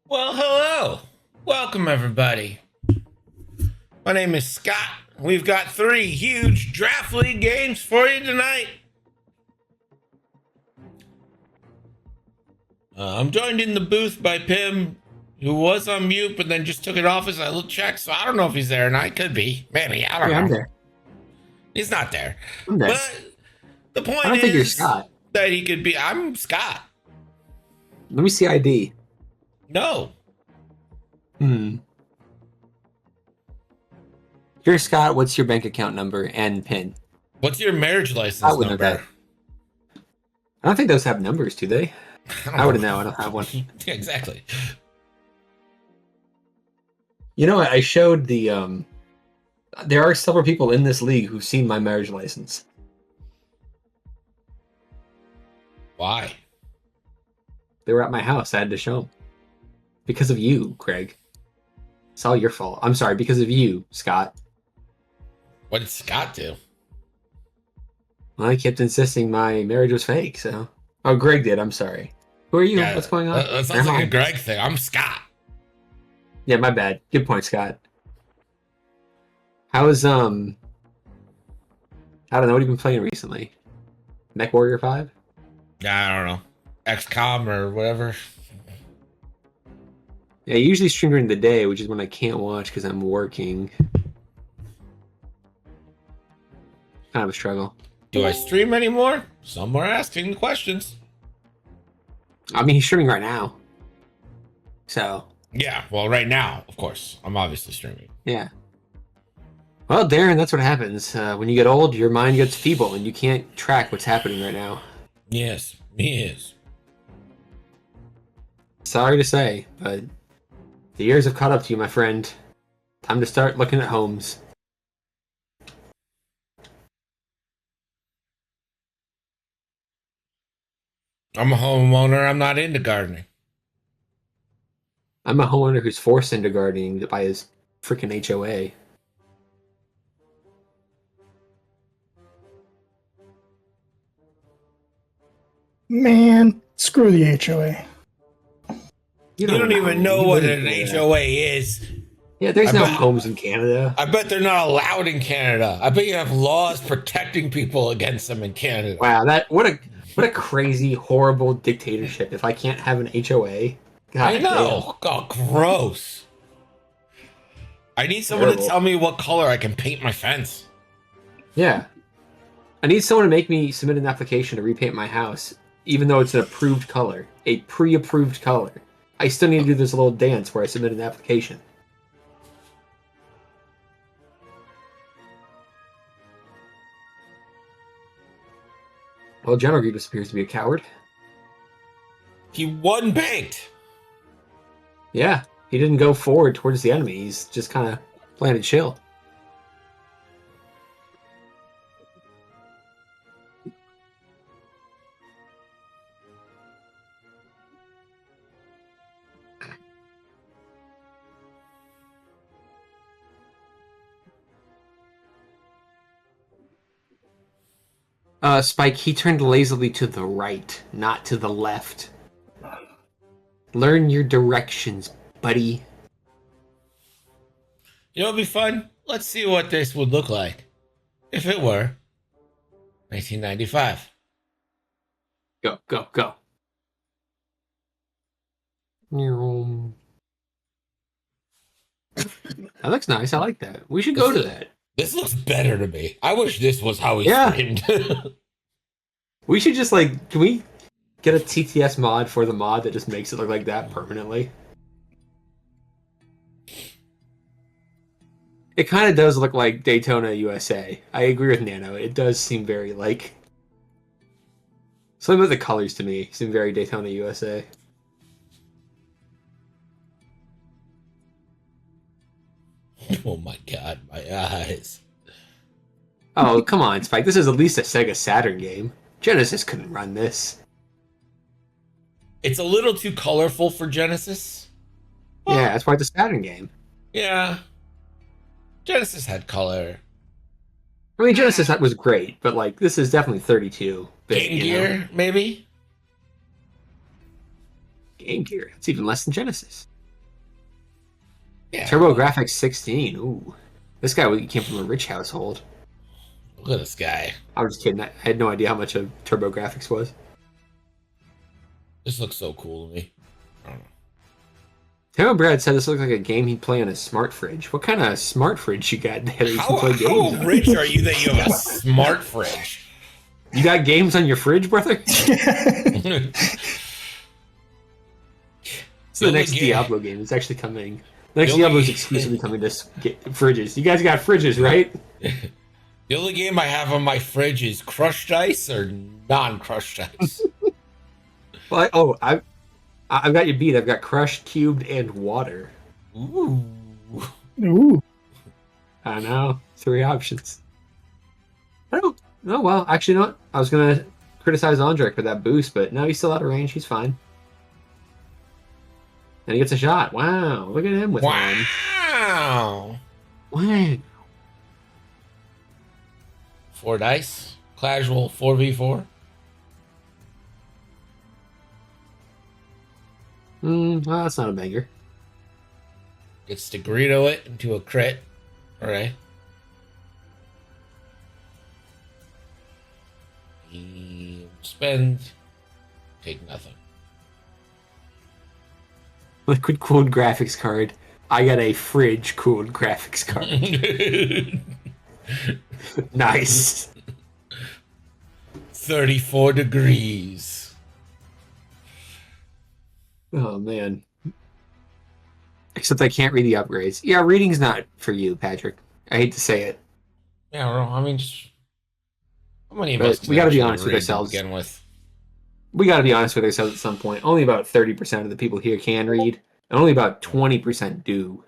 Well, hello. Welcome, everybody. My name is Scott. We've got three huge Draft League games for you tonight. I'm joined in the booth by Pim, who was on mute, but then just took it off as I checked, so I don't know if he's there or not. Could be. Maybe. I don't Yeah, know. I'm there. He's not there. I'm there. But the I point don't think you're is Scott. that he could be. I'm Scott. Let me see ID. No. Hmm. If you're Scott, what's your bank account number and PIN? What's your marriage license I would know number? that. I don't think those have numbers, do they? I would know. I don't have one. Yeah, exactly. You know what? I showed the. There are several people in this league who've seen my marriage license. Why? They were at my house. I had to show them. Because of you, Craig. It's all your fault. I'm sorry. Because of you, Scott. What did Scott do? Well, I kept insisting my marriage was fake, so. Oh, Greg did. I'm sorry. Who are you? Yeah, What's going on? That sounds like a Greg thing. I'm Scott. Yeah, my bad. Good point, Scott. How's I don't know, what have you been playing recently? Mech Warrior 5? Yeah, I don't know. XCOM or whatever. Yeah, I usually stream during the day, which is when I can't watch because I'm working. Kind of a struggle. Do I stream anymore? Some are asking the questions. I mean, he's streaming right now. So, Yeah, well, right now, of course. I'm obviously streaming. yeah. Well, Darren, that's what happens. When you get old, your mind gets feeble and you can't track what's happening right now. Yes, he is. Sorry to say, but the years have caught up to you, my friend. Time to start looking at homes. I'm a homeowner. I'm not into gardening. I'm a homeowner who's forced into gardening by his freaking HOA. Man, screw the HOA. You don't even know You what live an in Canada. HOA is. Yeah, there's I no bet- homes in Canada. I bet they're not allowed in Canada. I bet you have laws protecting people against them in Canada. Wow, what a crazy, horrible dictatorship. If I can't have an HOA, God I know. Oh, gross. I need someone to Terrible. tell me what color I can paint my fence. Yeah, I need someone to make me submit an application to repaint my house, even though it's an approved color, a pre-approved color. I still need to do this little dance where I submit an application. Well, General Grievous appears to be a coward. He one banked. Yeah, he didn't go forward towards the enemy. He's just kind of playing it chill. Spike, he turned lazily to the right, not to the left. Learn your directions, buddy. You know, it'd be fun. Let's see what this would look like if it were 1995. Go, go, go. That looks nice. I like that. We should go to that. This looks better to me. I wish this was how he Yeah. streamed. We should just can we get a TTS mod for the mod that just makes it look like that permanently? It kind of does look like Daytona USA. I agree with Nano. It does seem very something about the colors to me seem very Daytona USA. Oh my god, my eyes. Oh, come on, Spike. This is at least a Sega Saturn game. Genesis couldn't run this. It's a little too colorful for Genesis. Yeah, that's why it's a Saturn game. Yeah. Genesis had color. I mean, Genesis that was great, but this is definitely 32 bit. Game Gear, maybe? Game Gear. It's even less than Genesis. Yeah. TurboGrafx 16. Ooh. This guy came from a rich household. Look at this guy. I was just kidding. I had no idea how much of TurboGrafx was. This looks so cool to me. I don't know. Taylor Brad said this looked like a game he'd play on a smart fridge. What kind of smart fridge you got there? You can play How games on? rich are you that you have a smart fridge? You got games on your fridge, brother? It's the Build a next game. Diablo game. It's actually coming. The next Build a Diablo is game. exclusively coming to fridges. You guys got fridges, right? The only game I have on my fridge is crushed ice or non-crushed ice. Well, I've got you beat. I've got crushed, cubed, and water. Ooh. Ooh. I know. 3 options. Oh well, actually not. I was gonna criticize Andrek for that boost, but no, he's still out of range. He's fine. And he gets a shot. Wow, look at him with one. Wow. Wow. 4 dice. Casual 4v4. Well, that's not a banger. Gets to Greedo it into a crit. Alright. He spends. Take nothing. Liquid cooled graphics card. I got a fridge cooled graphics card. Nice. 34 degrees. Oh man. Except I can't read the upgrades. Yeah, reading's not for you, Patrick. I hate to say it. Yeah, well, I mean, just how many of But us? Can we gotta be actually honest with read to ourselves. Begin with. We got to be honest with ourselves at some point. Only about 30% of the people here can read, and only about 20% do.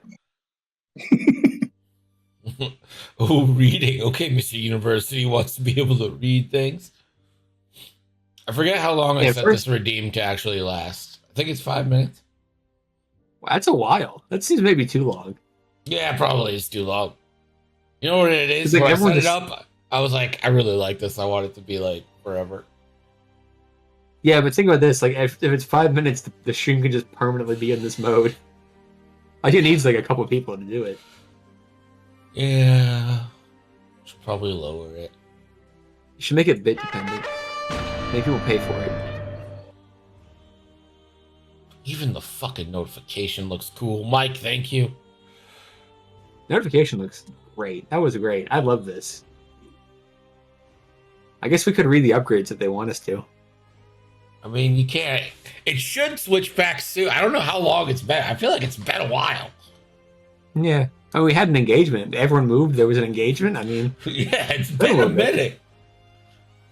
Oh, reading. Okay, Mr. University wants to be able to read things. I forget how long I Yeah, set first- this redeem to actually last. I think it's 5 minutes. Well, that's a while. That seems maybe too long. Yeah, probably it's too long. You know what it is? It's like When I everyone set it just- up, I was like, I really like this. I want it to be like forever. Yeah, but think about this. Like, if it's 5 minutes, the stream can just permanently be in this mode. Like, it needs like a couple people to do it. Yeah. Should probably lower it. You should make it bit dependent. Make people pay for it. Even the fucking notification looks cool. Mike, thank you. Notification looks great. That was great. I love this. I guess we could read the upgrades if they want us to. I mean, you can't. It should switch back soon. I don't know how long it's been. I feel like it's been a while. Yeah. I mean, we had an engagement. Everyone moved. There was an engagement. I mean, Yeah, it's Been a been a little bit. minute.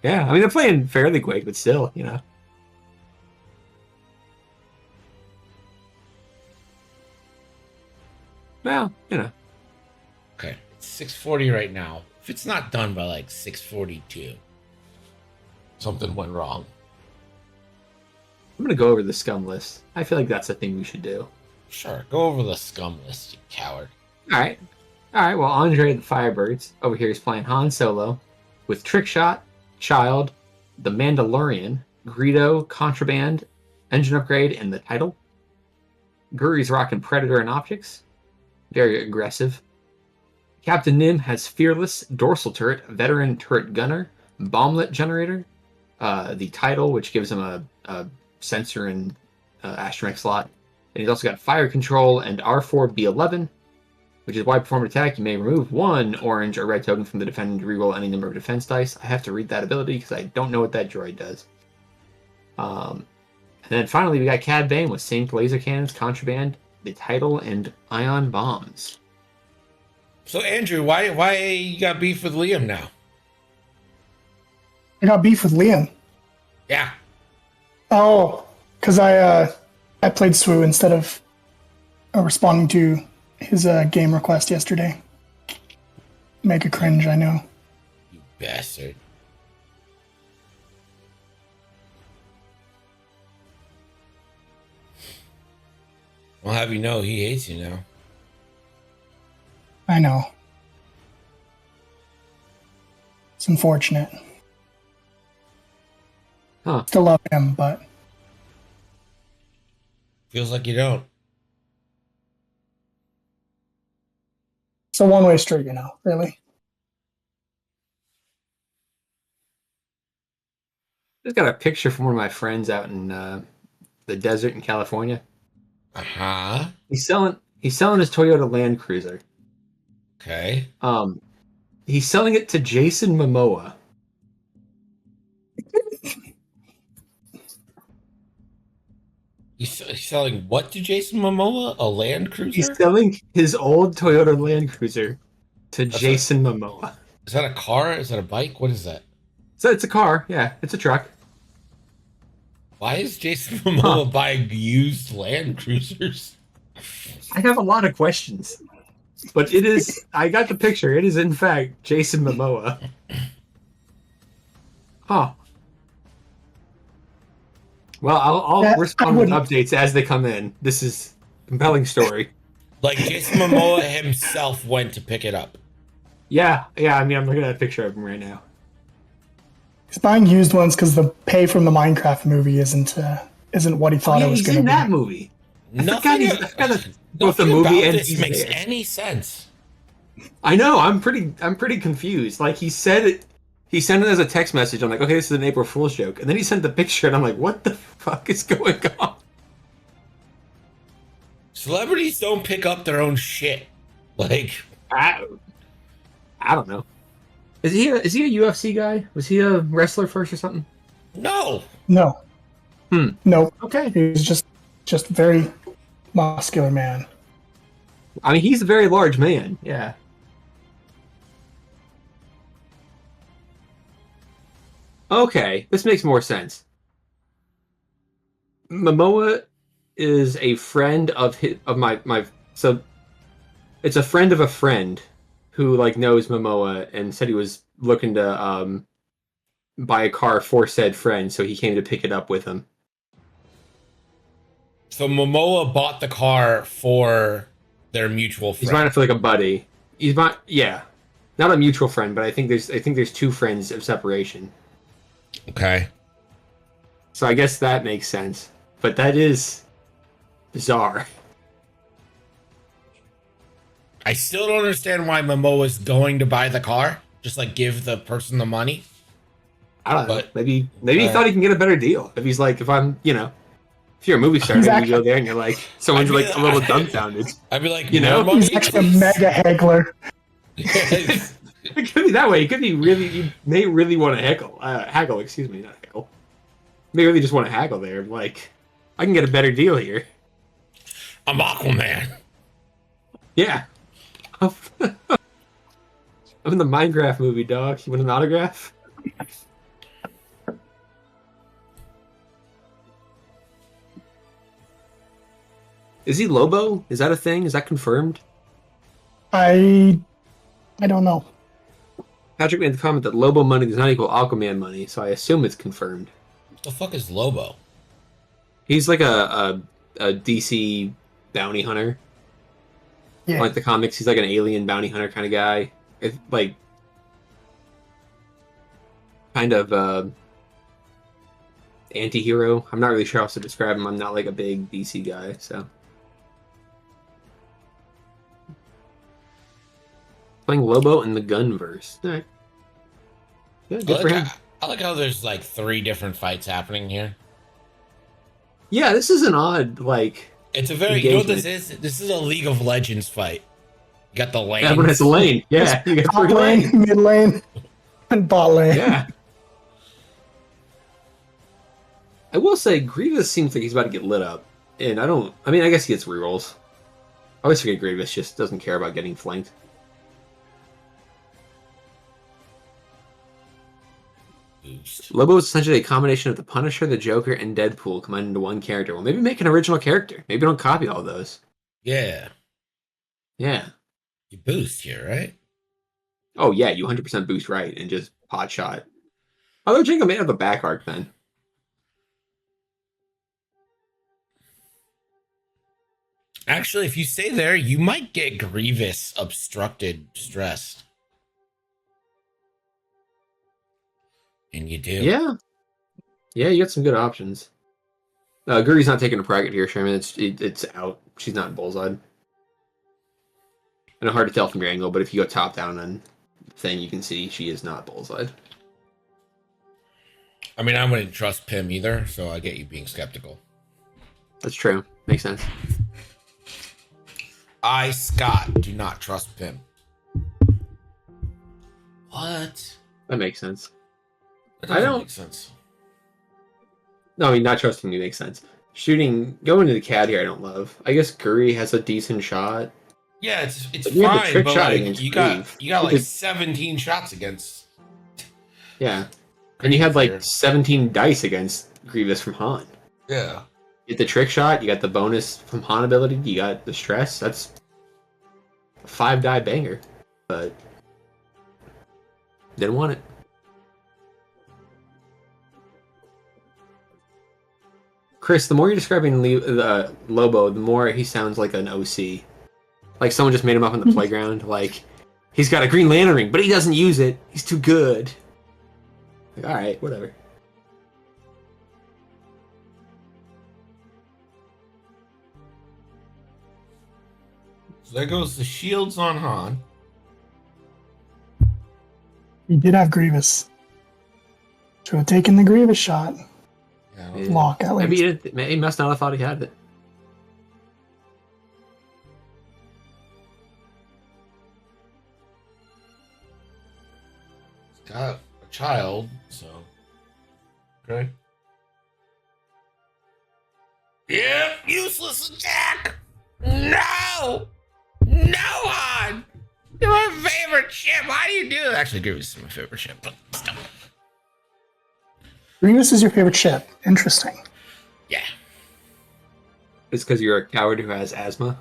yeah. I mean, they're playing fairly quick, but still, you know. Well, you know. Okay, it's 6:40 right now. If it's not done by like 6:42, something went wrong. I'm gonna go over the scum list. I feel like that's a thing we should do. Sure, go over the scum list, you coward. All right. Well, Andre the Firebirds over here is playing Han Solo with Trickshot, Child, the Mandalorian, Greedo, Contraband, Engine Upgrade, and the title. Guri's rocking Predator and Optics. Very aggressive. Captain Nim has Fearless, Dorsal Turret, Veteran Turret Gunner, Bomblet Generator, the title, which gives him a sensor and astromech slot. And he's also got Fire Control and R4B11, which is why perform an attack, you may remove 1 orange or red token from the defendant to reroll any number of defense dice. I have to read that ability because I don't know what that droid does. And then finally, we got Cad Bane with Sync, Laser Cannons, Contraband, the title, and Ion Bombs. So Andrew, why you got beef with Liam now? I got beef with Liam. Yeah. Oh, because I played SWU instead of responding to his game request yesterday. Make a cringe, I know. You bastard. I'll have you know he hates you now. I know. It's unfortunate. Huh. Still love him, but Feels like you don't. It's a one-way street, really. Just got a picture from one of my friends out in the desert in California. Uh-huh. He's selling his Toyota Land Cruiser. Okay. He's selling it to Jason Momoa. He's selling what to Jason Momoa? A Land Cruiser? He's selling his old Toyota Land Cruiser to Jason Momoa. Is that a car? Is that a bike? What is that? So it's a car. Yeah, it's a truck. Why is Jason Momoa buying used Land Cruisers? I have a lot of questions. But it is... I got the picture. It is, in fact, Jason Momoa. Oh. Well, I'll respond with updates as they come in. This is a compelling story. Like, Jason Momoa himself went to pick it up. Yeah. I mean, I'm looking at a picture of him right now. He's buying used ones because the pay from the Minecraft movie isn't what he thought it was going to be. He's in that movie. Nothing Both the movie about and this makes any sense. I know. I'm pretty confused. Like he said it as a text message. I'm like, okay, this is an April Fool's joke, and then he sent the picture, and I'm like, what the fuck is going on? Celebrities don't pick up their own shit. Like, I don't know. Is he a UFC guy? Was he a wrestler first or something? no. No. No. Okay. He's just a very muscular man. I mean, he's a very large man. Yeah. Okay, this makes more sense. Momoa is a friend of my so it's a friend of a friend who like knows Momoa and said he was looking to buy a car for said friend, so he came to pick it up with him. So Momoa bought the car for their mutual friend. He's buying it for like a buddy. He's buying, yeah, not a mutual friend, but I think there's two friends of separation. Okay. So I guess that makes sense, but that is bizarre. I still don't understand why Momoa's going to buy the car. Just like give the person the money. I don't know. But- Maybe he thought he can get a better deal. If he's like, if you're a movie star and you go there and you're like, someone's I'd be like a little dumbfounded. I'd be like, You know? more money, He's actually a please? mega haggler. It could be that way. It could be really, you may really want to haggle, excuse me, not haggle. May really just want to haggle there. Like, I can get a better deal here. I'm Aquaman. Yeah. I'm in the Minecraft movie, dog. You want an autograph? Is he Lobo? Is that a thing? Is that confirmed? I don't know. Patrick made the comment that Lobo money does not equal Aquaman money, so I assume it's confirmed. What the fuck is Lobo? He's like a DC bounty hunter. Yeah. Like the comics, he's like an alien bounty hunter kind of guy. It's like kind of anti-hero. I'm not really sure how else to describe him. I'm not like a big DC guy, so. Playing Lobo in the Gunverse. All right. Yeah, good for him. I like how there's like 3 different fights happening here. Yeah, this is an odd, like... It's a very, you know what this engagement. is? This is a League of Legends fight. You got the lane. Everyone has a lane. Yeah, you got Top 3 lanes. lane, mid lane, and bot lane. Yeah. I will say, Grievous seems like he's about to get lit up. And I mean, I guess he gets rerolls. I always forget Grievous just doesn't care about getting flanked. Boost. Lobo is essentially a combination of the Punisher, the Joker, and Deadpool combined into one character. Well, maybe make an original character. Maybe don't copy all those. Yeah. Yeah. You boost here, right? Oh, yeah, you 100% boost right and just pot shot. Although Jingo may have the back arc then. Actually, if you stay there, you might get Grievous obstructed stressed. And you do. Yeah. Yeah, you got some good options. Guri's not taking a bracket here, Sherman. It's out. She's not bullseye. And hard to tell from your angle, but if you go top down on the thing, you can see she is not bullseye. I mean, I wouldn't trust Pim either, so I get you being skeptical. That's true. Makes sense. I, Scott, do not trust Pim. What? That makes sense. That I doesn't don't- make sense. No, I mean, not trusting you makes sense. Going to the CAD here, I don't love. I guess Guri has a decent shot. Yeah, it's But you have the fine, trick but shot like against you got Grieve. you got You like could- 17 shots against. Yeah. And you had like Here. 17 dice against Grievous from Han. Yeah. You get the trick shot, you got the bonus from Han ability, you got the stress. That's a 5-die banger. But didn't want it. Chris, the more you're describing Lobo, the more he sounds like an OC. Like someone just made him up on the playground. Like, he's got a Green Lantern ring, but he doesn't use it. He's too good. Like, alright, whatever. So there goes the shields on Han. He did have Grievous. Should have taken the Grievous shot. Yeah, Yeah. Lock at least. Maybe he must not have thought he had it. he's got a child, so okay. Yeah, useless attack. No, no, Han. You're my favorite ship. Why do you do that? Actually, Grievous is my favorite ship, but still. Grievous is your favorite ship. Interesting. Yeah. It's because you're a coward who has asthma.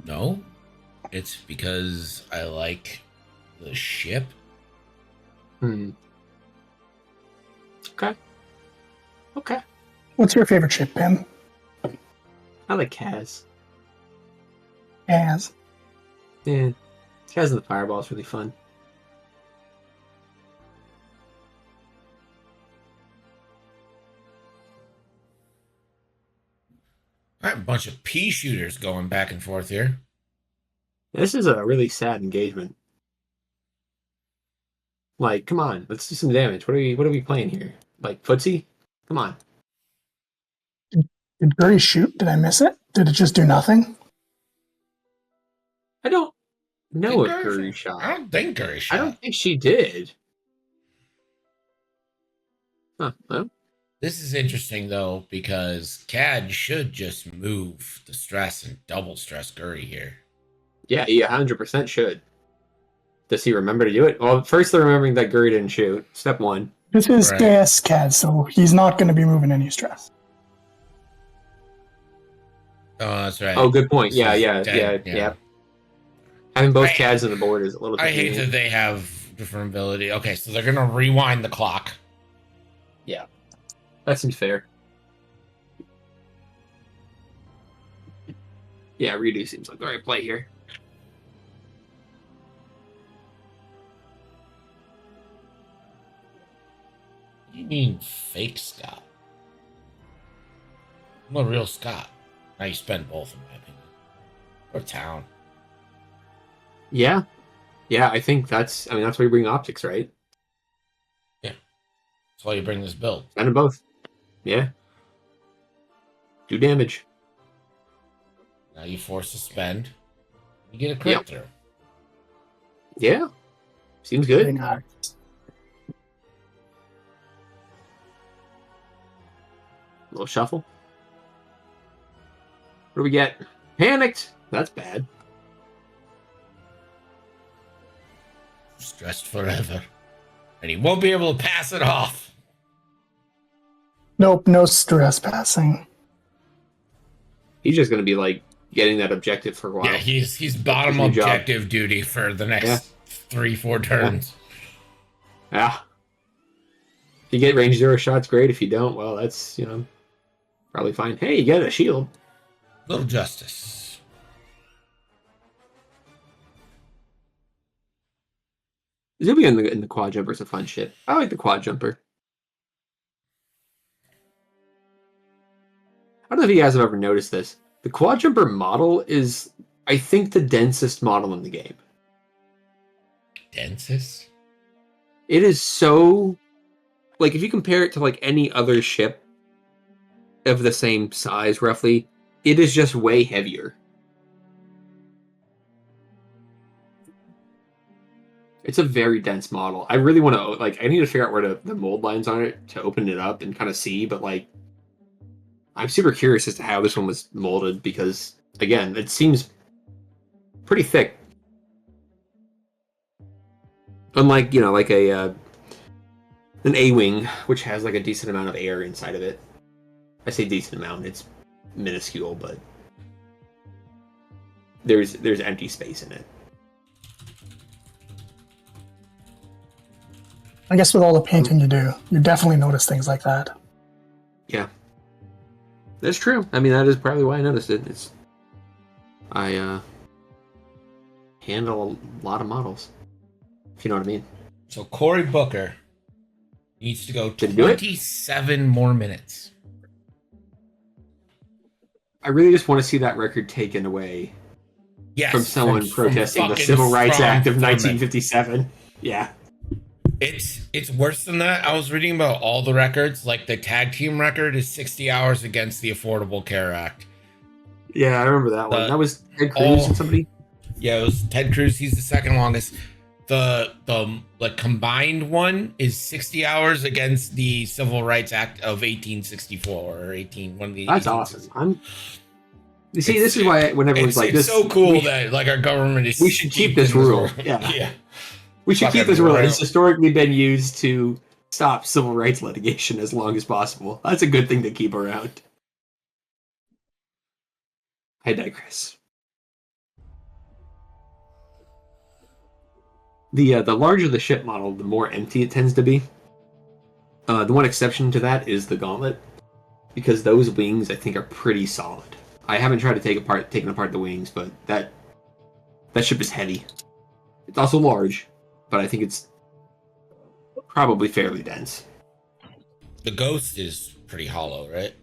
No. It's because I like the ship. Hmm. Okay. Okay. What's your favorite ship, Pim? I like Kaz. As. Yeah. Kaz and the Fireball is really fun. I have a bunch of pea shooters going back and forth here. This is a really sad engagement. Like, come on, let's do some damage. What are we playing here? Like footsie? Come on. Did Guri shoot? Did I miss it? Did it just do nothing? I don't know if Think Guri I shot. don't think Guri shot. I don't think she did. Huh. Well, This is interesting though because CAD should just move the stress and double stress Guri here. yeah, he 100% should. Does he remember to do it? Well, first they're remembering that Guri didn't shoot. Step one. This is Right. KS CAD, so he's not going to be moving any stress. Oh, that's right. Oh, good point. This Yeah, is yeah, dead, yeah. Having both I- CADs on the board is a little I hate confusing. that they have different ability. Okay, so they're gonna rewind the clock. That seems fair. Yeah, redo seems like the right play here. What do you mean fake Scott? I'm a real Scott. Now you spend both in my opinion. Or town. Yeah. Yeah, I think that's why you bring optics, right? That's why you bring this build. Send them both. Yeah. Do damage. Now you force to spend. You get a crit Yep. through. Yeah. Seems Very good. nice. Little shuffle. What do we get? Panicked. That's bad. Stressed forever. And he won't be able to pass it off. Nope, no stress passing. He's just gonna be like getting that objective for a while. Yeah, he's bottom His new job. objective duty for the next Yeah. 3-4 turns. Yeah. If you get range 0 shots, great. If you don't, well, that's, probably fine. Hey, you get a shield. Little justice. Zuby in the quad jumper is a fun shit. I like the quad jumper. I don't know if you guys have ever noticed this. The quad jumper model is, I think, the densest model in the game. Densest? It is so, like, if you compare it to like any other ship of the same size, roughly, it is just way heavier. It's a very dense model. I really want to, like, I need to figure out where the mold lines on it to open it up and kind of see, but like, I'm super curious as to how this one was molded because, again, it seems pretty thick. Unlike, like an A-wing, which has like a decent amount of air inside of it. I say decent amount, it's minuscule, but there's empty space in it. I guess with all the painting you do, you definitely notice things like that. Yeah. That's true. I mean, that is probably why I noticed it. I handle a lot of models, if you know what I mean. So Cory Booker needs to go Did he do it? 27 more minutes. I really just want to see that record taken away Yes, from someone protesting the fucking Civil Rights Act of Thurman. 1957. Yeah. It's worse than that. I was reading about all the records. Like the tag team record is 60 hours against the Affordable Care Act. Yeah, I remember that one. That was Ted Cruz and somebody. Yeah, it was Ted Cruz. He's the second longest. The like combined one is 60 hours against the Civil Rights Act of 1864 or 18. One of the. That's awesome. You see, this is why when everyone's like, "It's this, so cool that like our government is." We should keep this rule. Yeah. Yeah. We should keep this Fucking rule. right. It's historically been used to stop civil rights litigation as long as possible. That's a good thing to keep around. I digress. The larger the ship model, the more empty it tends to be. The one exception to that is the Gauntlet, because those wings I think are pretty solid. I haven't tried to taken apart the wings, but that ship is heavy. It's also large, but I think it's probably fairly dense. The Ghost is pretty hollow, right?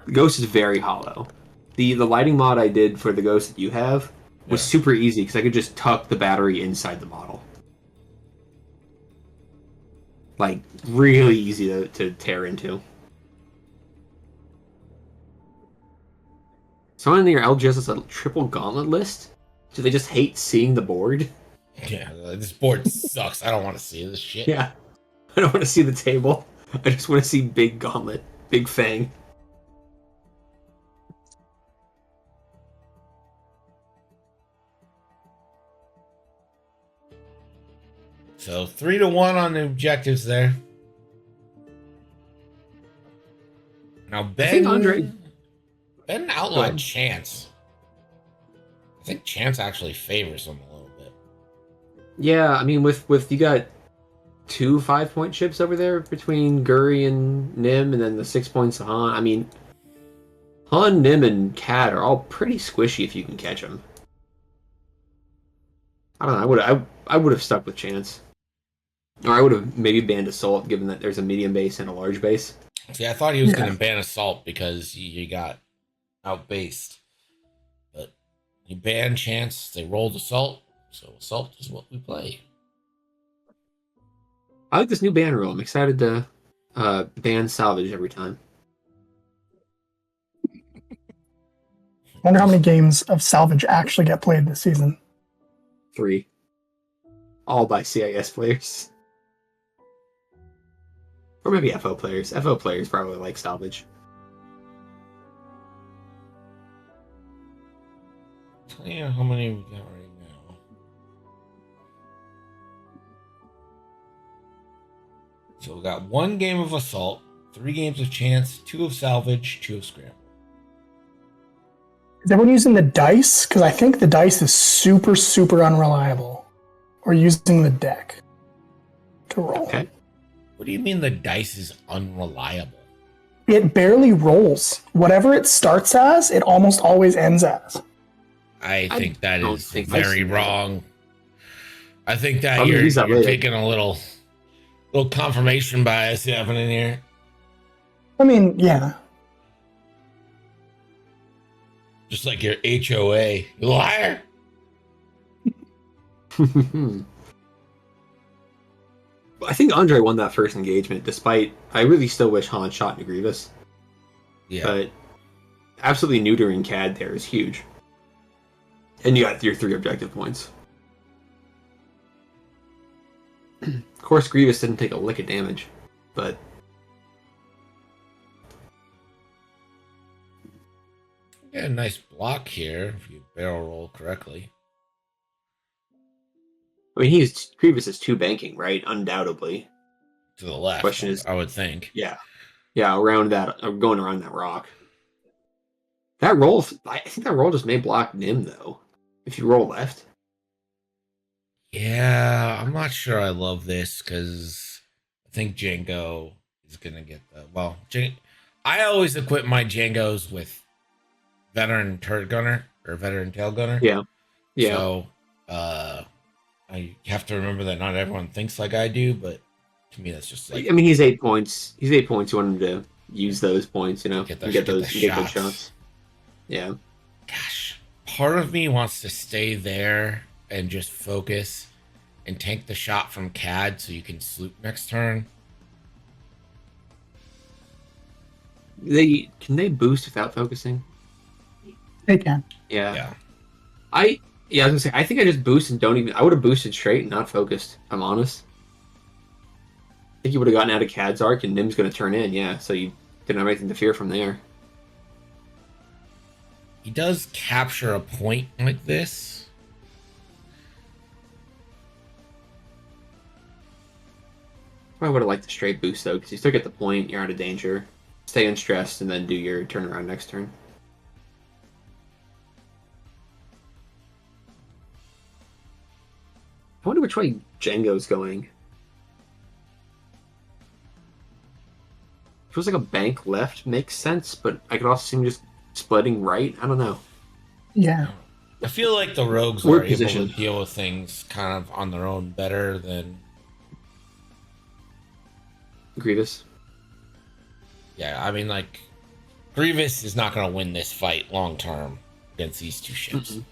The Ghost is very hollow. The lighting mod I did for the Ghost that you have was super easy because I could just tuck the battery inside the model. Like, really easy to tear into. Someone in your LGS has a triple gauntlet list? Do they just hate seeing the board? Yeah, this board sucks. I don't want to see this shit. Yeah. I don't want to see the table. I just want to see big gauntlet. Big fang. So 3-1 on the objectives there. Now Ben outlawed Chance. I think Chance actually favors him a little bit. Yeah, I mean, with you got 2 5-point ships over there between Guri and Nim, and then the 6 points to Han. I mean, Han, Nim, and Cat are all pretty squishy if you can catch them. I don't know. I would have stuck with Chance, or I would have maybe banned Assault, given that there's a medium base and a large base. See, I thought he was going to ban Assault because you got outbased. But you banned Chance, they rolled Assault, so Assault is what we play. I like this new ban rule. I'm excited to ban Salvage every time. Wonder how many games of Salvage actually get played this season. 3. All by CIS players. Or maybe FO players. FO players probably like Salvage. Tell you how many we got right now. So we got 1 game of Assault, 3 games of Chance, 2 of Salvage, 2 of Scramble. Is everyone using the dice? Because I think the dice is super, super unreliable. Or using the deck to roll. Okay. What do you mean the dice is unreliable? It barely rolls. Whatever it starts as, it almost always ends as. I think that don't is think I've very seen that. wrong. I think that I'm gonna you're use that later. taking a little confirmation bias happening here. I mean, yeah. Just like your HOA. You liar! I think Andre won that first engagement, despite I really still wish Han shot into Grievous. Yeah. But absolutely neutering CAD there is huge. And you got your 3 objective points. Of course, Grievous didn't take a lick of damage, but Yeah, nice block here if you barrel roll correctly. I mean, Grievous is 2 banking, right? Undoubtedly. To the left, Question is, I would think. yeah, around that, going around that rock. That roll, I think that roll just may block Nim though. If you roll left, Yeah, I'm not sure I love this because I think Django is going to get the. Well, I always equip my Djangos with veteran turret gunner or veteran tail gunner. yeah. So I have to remember that not everyone thinks like I do, but to me, that's just like. I mean, he's 8 points. He's 8 points. You want him to use those points, Get get good good shots. Yeah. Gosh, part of me wants to stay there and just focus and tank the shot from CAD so you can sloop next turn. Can they boost without focusing? They can. Yeah. Yeah. I was gonna say I think I just boost and don't even. I would have boosted straight and not focused. If I'm honest. I think you would have gotten out of CAD's arc and Nim's gonna turn in. Yeah. So you didn't have anything to fear from there. He does capture a point like this. I would have liked the straight boost though, because you still get the point. You're out of danger. Stay unstressed and then do your turnaround next turn. I wonder which way Django's going. Feels like a bank left makes sense, but I could also see him just splitting right. I don't know. Yeah. I feel like the rogues Weird are position. able to deal with things kind of on their own better than. Grievous. Yeah, I mean, like, Grievous is not going to win this fight long term against these two ships. Mm-mm.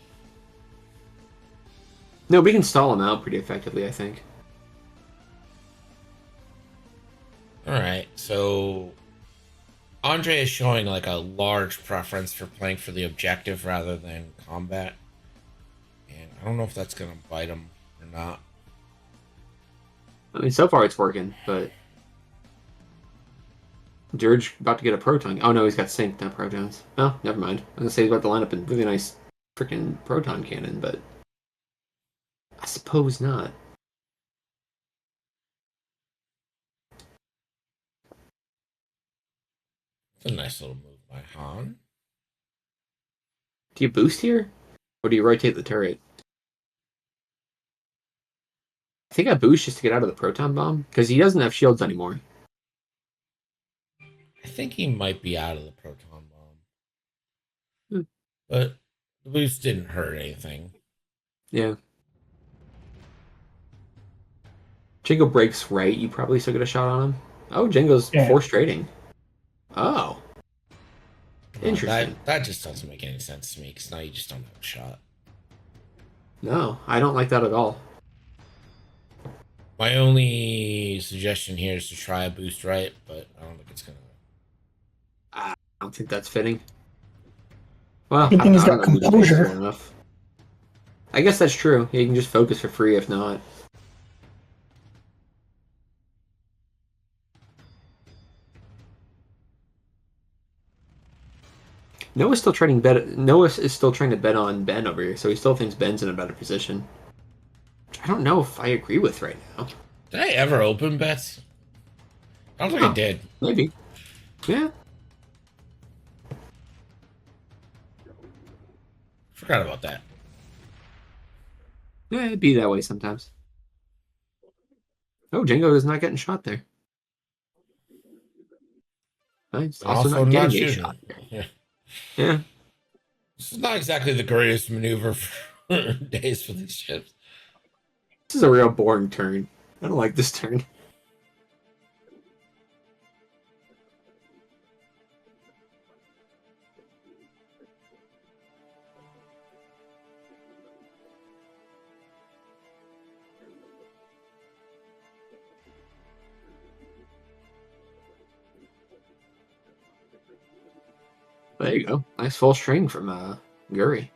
No, we can stall him out pretty effectively, I think. All right, so Andre is showing like a large preference for playing for the objective rather than combat, and I don't know if that's going to bite him or not. I mean, so far it's working, but Dirge about to get a proton. Oh no, he's got sync, not protons. Oh, never mind. I was gonna say he's about to line up a really nice freaking proton cannon, but I suppose not. It's a nice little move by Han. Do you boost here? Or do you rotate the turret? I think I boost just to get out of the proton bomb, because he doesn't have shields anymore. I think he might be out of the proton bomb, Hmm. but the boost didn't hurt anything. Yeah. Django breaks right, you probably still get a shot on him. Oh, Django's Yeah. forced trading. Oh. Interesting. That just doesn't make any sense to me because now you just don't have a shot. No, I don't like that at all. My only suggestion here is to try a boost right, but I don't think it's gonna. I don't think that's fitting. Well, Good thing he's got know if we can composure. focus well enough. I guess that's true. He can just focus for free if not. Noah's still trading bet. Noah is still trying to bet on Ben over here, so he still thinks Ben's in a better position. Which I don't know if I agree with right now. Did I ever open bets? I don't think I did. Maybe. Yeah. Forgot about that. Yeah, it'd be that way sometimes. Oh, Django is not getting shot there. He's also not getting a shooting. shot there. Yeah. Yeah. This is not exactly the greatest maneuver for days for these ships. This is a real boring turn. I don't like this turn. There you go. Nice full string from Guri.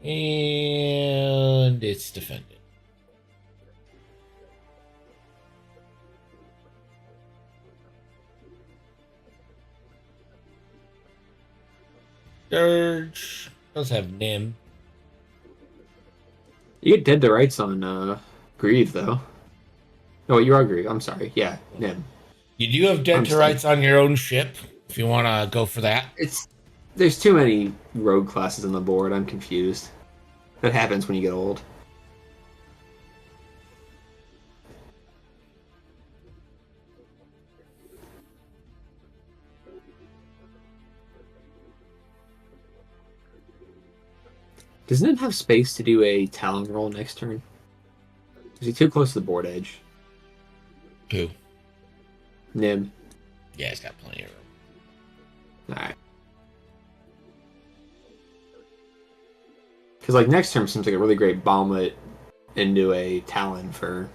And it's defended. Dirge does have Nim. You get dead to rights on Grieve, though. No, you are Grieve. I'm sorry. Yeah, Nim. You do have dead to rights on your own ship if you want to go for that. There's too many rogue classes on the board. I'm confused. That happens when you get old. Does Nim have space to do a Talon roll next turn? Is he too close to the board edge? Who? Nim. Yeah, he's got plenty of room. Alright. Because, like, next turn seems like a really great bomblet into a Talon for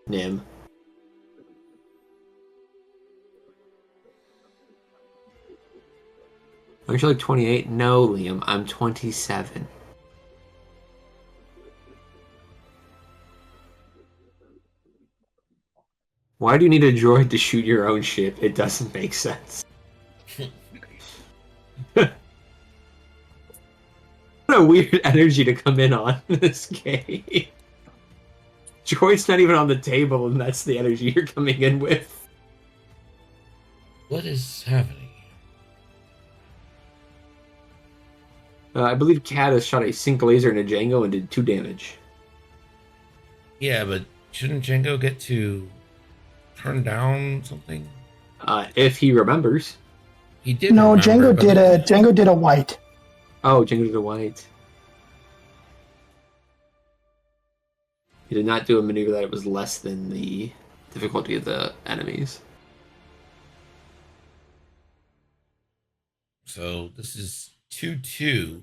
Nim. Aren't you like 28? No, Liam, I'm 27. Why do you need a droid to shoot your own ship? It doesn't make sense. What a weird energy to come in on this game. Droid's not even on the table, and that's the energy you're coming in with. What is happening? I believe Cat has shot a sync laser into Django and did 2 damage. Yeah, but shouldn't Django get to turn down something? If he remembers. He did. No, remember, Django did a white. Oh, Django did a white. He did not do a maneuver that was less than the difficulty of the enemies. So this is 2-2.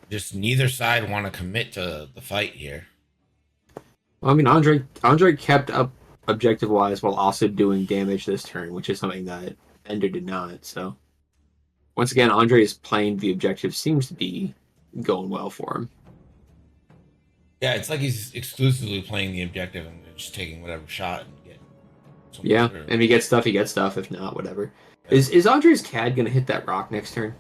Just neither side want to commit to the fight here. Well, I mean, Andre kept up objective-wise while also doing damage this turn, which is something that Ender did not. So, once again, Andre is playing the objective. Seems to be going well for him. Yeah, it's like he's exclusively playing the objective and just taking whatever shot and get. Yeah, and if he gets stuff, he gets stuff. If not, whatever. Yeah. Is Andre's CAD going to hit that rock next turn?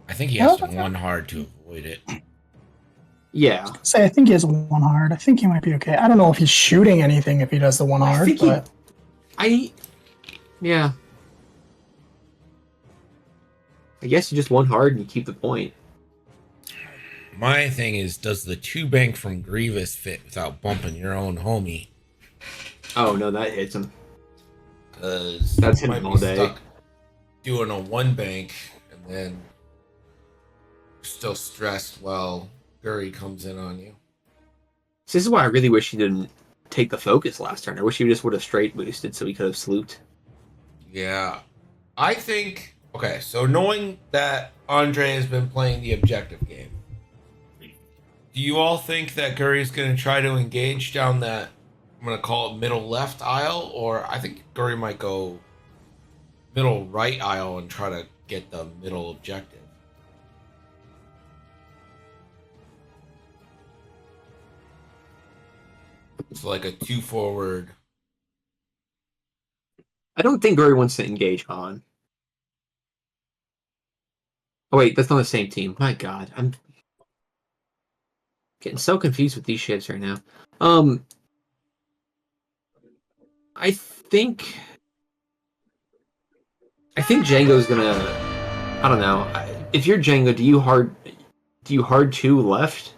I think he has to one hard to avoid it. Yeah. I think he has 1 hard. I think he might be okay. I don't know if he's shooting anything if he does the 1 hard, but... Yeah. I guess you just 1 hard and you keep the point. My thing is, does the 2 bank from Grievous fit without bumping your own homie? Oh, no, that hits him. Because that's him all day. Stuck doing a 1 bank and then still stressed while Guri comes in on you. So this is why I really wish he didn't take the focus last turn. I wish he just would have straight boosted so he could have slooped. Yeah. I think... Okay, so knowing that Andre has been playing the objective game, do you all think that Guri's going to try to engage down that, I'm going to call it middle left aisle, or I think Guri might go middle right aisle and try to get the middle objective? It's like a 2 forward. I don't think Guri wants to engage Han. Oh wait, that's not the same team. My God, I'm getting so confused with these ships right now. I think Django's gonna. I don't know. If you're Django, do you hard 2 left,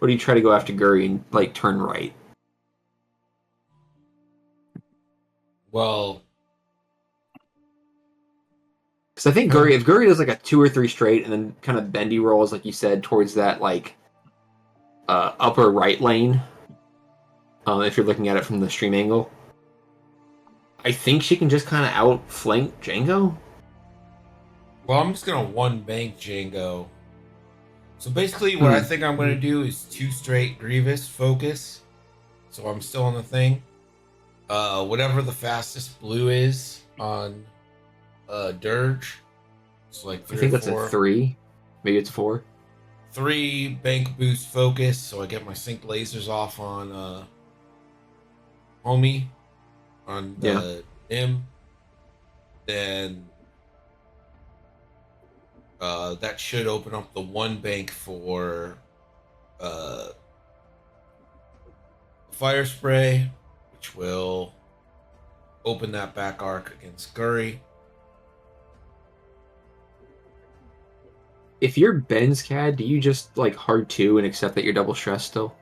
or do you try to go after Guri and like turn right? Well, because I think Guri, if Guri does like a 2 or 3 straight and then kind of bendy rolls, like you said, towards that like upper right lane, if you're looking at it from the stream angle, I think she can just kind of outflank Django. Well, I'm just gonna one bank Django. So basically, what I think I'm gonna do is 2 straight Grievous focus. So I'm still on the thing. Whatever the fastest blue is on Dirge. It's like I three or think that's a four. 3. Maybe it's 4. 3 bank boost focus, so I get my sync lasers off on homie on the Nim. Then that should open up the 1 bank for fire spray, which will open that back arc against Gurry. If you're Ben's CAD, do you just like hard 2 and accept that you're double stressed still?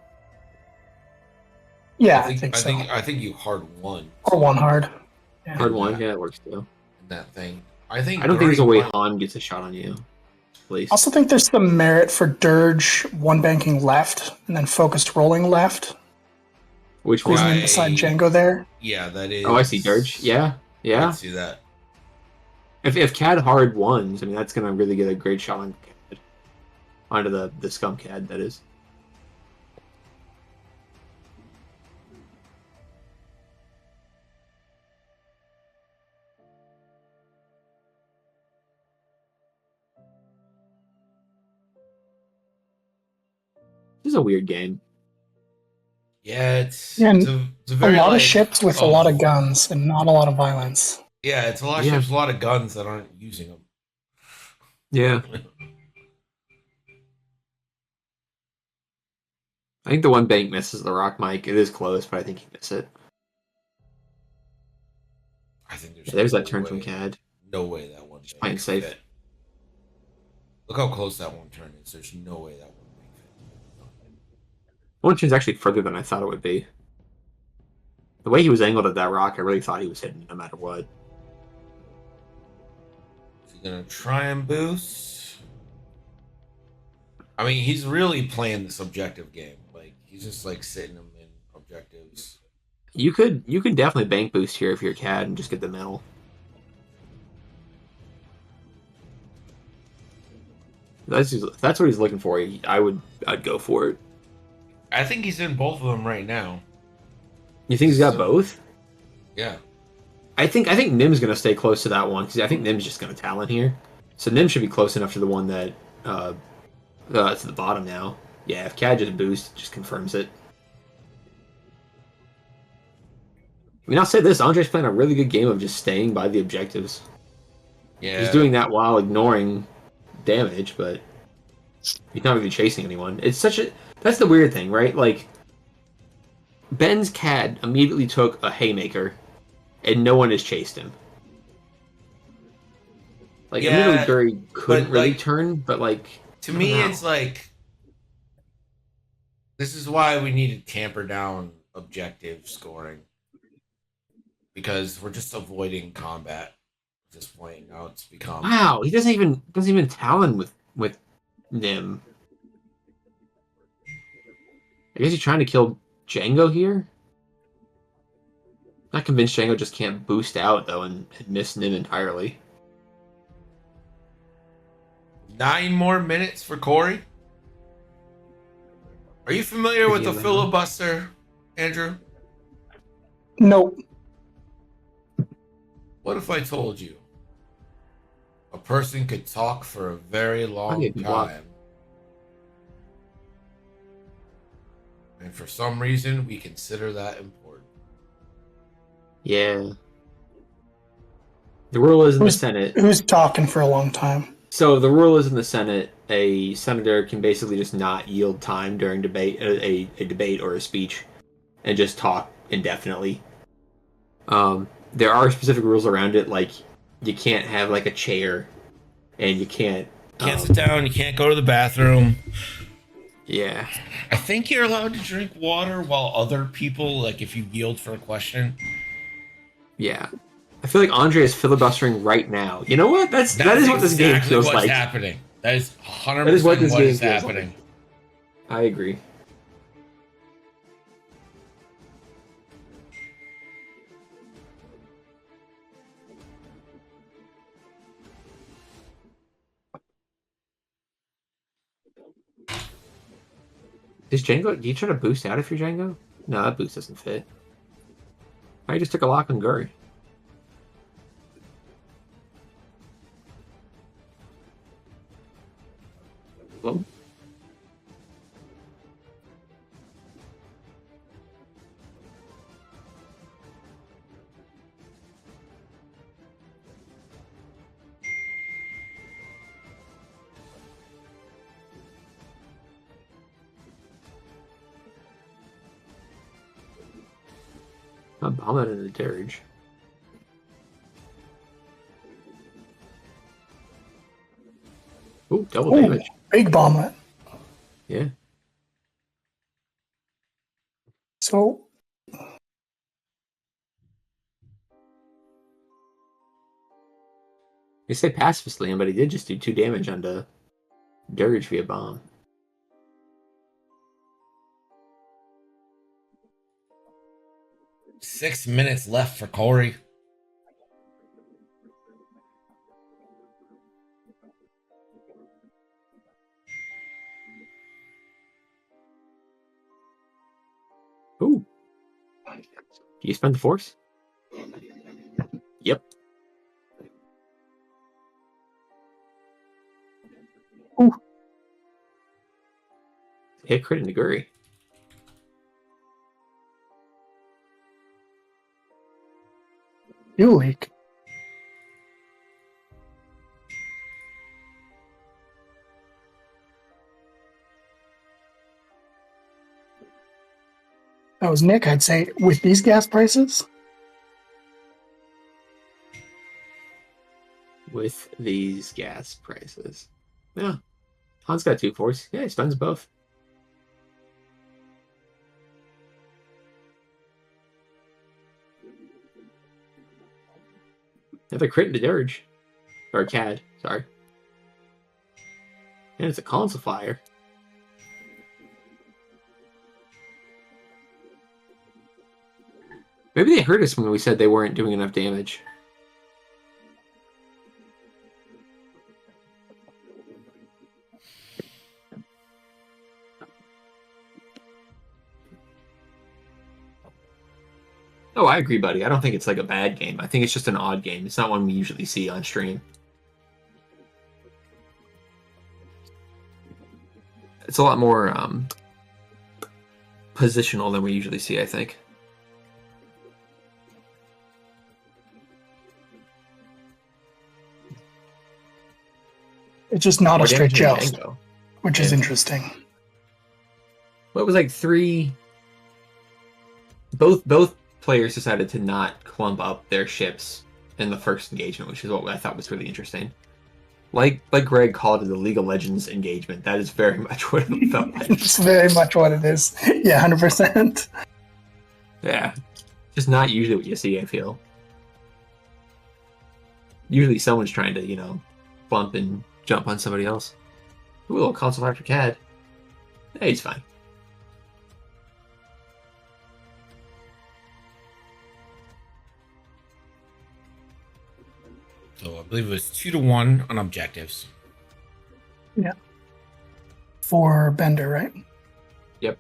Yeah, I think so. I think you hard 1 Or one hard. Yeah. Hard 1, yeah, that works too. in that thing. I think I don't think there's a Gurry way might- Han gets a shot on you. Please. I also think there's some merit for Dirge one banking left and then focused rolling left. Which one? Squeezing in beside Django there. Yeah, that is. Oh, I see. Dirge. Yeah, I yeah. can see that. If CAD hard ones, I mean that's gonna really get a great shot on CAD. Onto the scum CAD, that is. This is a weird game. Yeah, it's Yeah, it's a very a lot like, of ships with a lot of guns and not a lot of violence. Yeah, it's a lot of Yeah. ships, a lot of guns that aren't using them. Yeah. I think the one bank misses the rock mic. It is close, but I think he missed it. I think there's Yeah, there's no that turn way, from CAD. No way that one. playing bank safe. fit. Look how close that one turn is. There's no way that one bank fit. One turn's actually further than I thought it would be. The way he was angled at that rock, I really thought he was hitting no matter what. Is he gonna try and boost? I mean, he's really playing this objective game. Like he's just like sitting him in objectives. You could definitely bank boost here if you're CAD and just get the medal. If that's what he's looking for, I'd go for it. I think he's in both of them right now. You think he's got So- both? Yeah. I think Nim's gonna stay close to that one because I think Nim's just gonna talent here. So Nim should be close enough to the one that to the bottom now. Yeah, if CAD just boosts, it just confirms it. I mean, I'll say this: Andre's playing a really good game of just staying by the objectives. Yeah. He's doing that while ignoring damage, but he's not really chasing anyone. It's such a that's the weird thing, right? Like Ben's CAD immediately took a haymaker, and no one has chased him. Like Yeah, immediately Gurry couldn't but, really like, turn, but like To me, I don't it's like this is why we need to tamper down objective scoring because we're just avoiding combat at this point. Now it's become wow, he doesn't even talon with Nim. I guess he's trying to kill Django here. Not convinced Django just can't boost out though and miss Nim entirely. 9 more minutes for Corey. Are you familiar with the Yeah. filibuster, Andrew? Nope. What if I told you a person could talk for a very long Okay, block. time, and for some reason we consider that important? Yeah. The rule is in the Who's- Senate. Who's talking for a long time? So the rule is in the Senate, a senator can basically just not yield time during debate, a debate or a speech, and just talk indefinitely. There are specific rules around it, like you can't have like a chair, and you can't. Can't sit down. You can't go to the bathroom. Yeah. I think you're allowed to drink water while other people, like if you yield for a question. Yeah. I feel like Andre is filibustering right now. You know what? That is what this game exactly feels what's like. happening. That is 100% That is what this what game is feels happening. I agree. Does Django? Do you try to boost out if you're Django? No, that boost doesn't fit. I just took a lock on Guri. Well, I'm bombing in the Dirge. Ooh, double Ooh, damage. big bomblet. Yeah. So They say pacifistly, but he did just do 2 damage onto Dirge via bomb. $6 minutes left for Corey. Ooh. Do you spend the force? Yep. Ooh. Hit crit into Guri. you leak. That was Nick, I'd say, with these gas prices. With these gas prices. Yeah. Han's got 2 force. Yeah, he spends both. Another crit into Dirge. Or CAD, sorry. And it's a console fire. Maybe they heard us when we said they weren't doing enough damage. Oh, I agree, buddy. I don't think it's like a bad game. I think it's just an odd game. It's not one we usually see on stream. It's a lot more positional than we usually see, I think. It's just not More a straight damage than joust, Django. which is Yeah. interesting. Well, it was like 3. Both players decided to not clump up their ships in the first engagement, which is what I thought was really interesting. Like Greg called it the League of Legends engagement. That is very much what it felt like. It's very much what it is. Yeah, 100%. Yeah. Just not usually what you see, I feel. Usually someone's trying to, bump and jump on somebody else. Ooh, a little console after CAD. Hey, he's fine. So I believe it was 2-1 on objectives. For Bender, right? Yep.